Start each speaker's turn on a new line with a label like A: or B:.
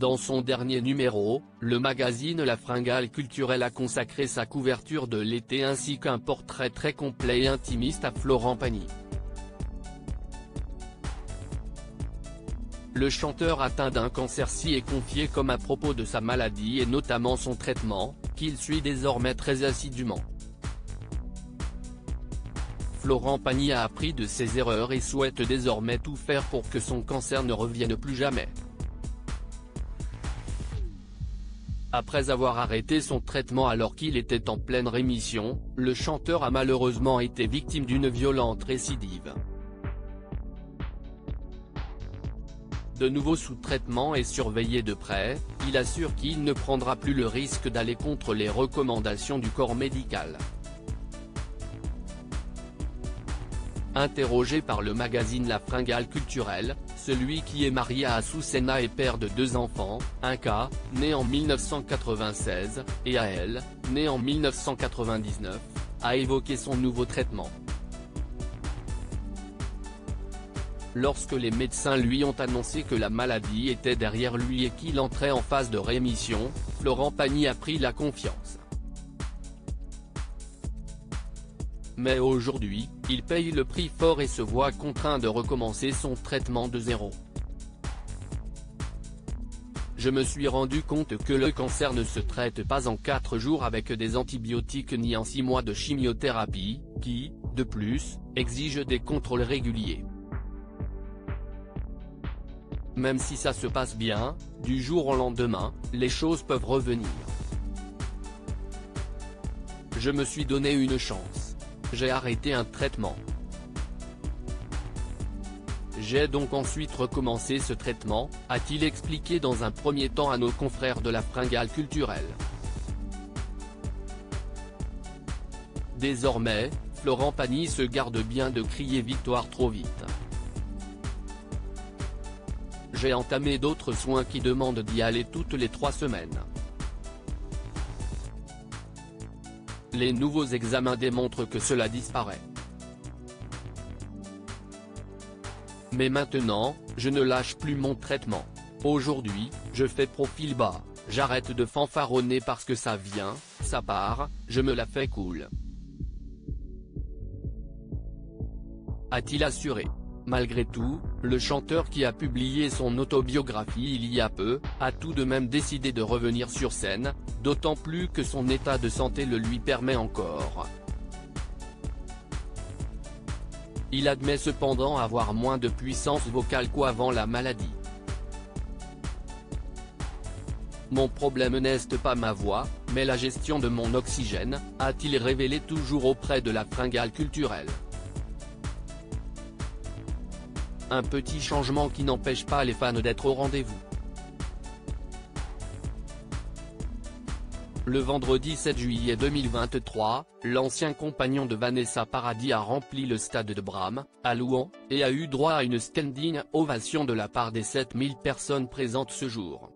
A: Dans son dernier numéro, le magazine La Fringale Culturelle a consacré sa couverture de l'été ainsi qu'un portrait très complet et intimiste à Florent Pagny. Le chanteur atteint d'un cancer est confié comme à propos de sa maladie et notamment son traitement, qu'il suit désormais très assidûment. Florent Pagny a appris de ses erreurs et souhaite désormais tout faire pour que son cancer ne revienne plus jamais. Après avoir arrêté son traitement alors qu'il était en pleine rémission, le chanteur a malheureusement été victime d'une violente récidive. De nouveau sous traitement et surveillé de près, il assure qu'il ne prendra plus le risque d'aller contre les recommandations du corps médical. Interrogé par le magazine La Fringale Culturelle, celui qui est marié à Azucena et père de 2 enfants, un K, né en 1996, et Ael, né en 1999, a évoqué son nouveau traitement. Lorsque les médecins lui ont annoncé que la maladie était derrière lui et qu'il entrait en phase de rémission, Florent Pagny a pris la confiance. Mais aujourd'hui, il paye le prix fort et se voit contraint de recommencer son traitement de zéro. Je me suis rendu compte que le cancer ne se traite pas en 4 jours avec des antibiotiques ni en 6 mois de chimiothérapie, qui, de plus, exige des contrôles réguliers. Même si ça se passe bien, du jour au lendemain, les choses peuvent revenir. Je me suis donné une chance. J'ai arrêté un traitement. J'ai donc ensuite recommencé ce traitement, a-t-il expliqué dans un premier temps à nos confrères de La Fringale Culturelle. Désormais, Florent Pagny se garde bien de crier victoire trop vite. J'ai entamé d'autres soins qui demandent d'y aller toutes les 3 semaines. Les nouveaux examens démontrent que cela disparaît. Mais maintenant, je ne lâche plus mon traitement. Aujourd'hui, je fais profil bas, j'arrête de fanfaronner parce que ça vient, ça part, je me la fais cool. A-t-il assuré. Malgré tout, le chanteur qui a publié son autobiographie il y a peu, a tout de même décidé de revenir sur scène, d'autant plus que son état de santé le lui permet encore. Il admet cependant avoir moins de puissance vocale qu'avant la maladie. Mon problème n'est pas ma voix, mais la gestion de mon oxygène, a-t-il révélé toujours auprès de La Fringale Culturelle. Un petit changement qui n'empêche pas les fans d'être au rendez-vous. Le vendredi 7 juillet 2023, l'ancien compagnon de Vanessa Paradis a rempli le stade de Bram, à Louhans, et a eu droit à une standing ovation de la part des 7000 personnes présentes ce jour.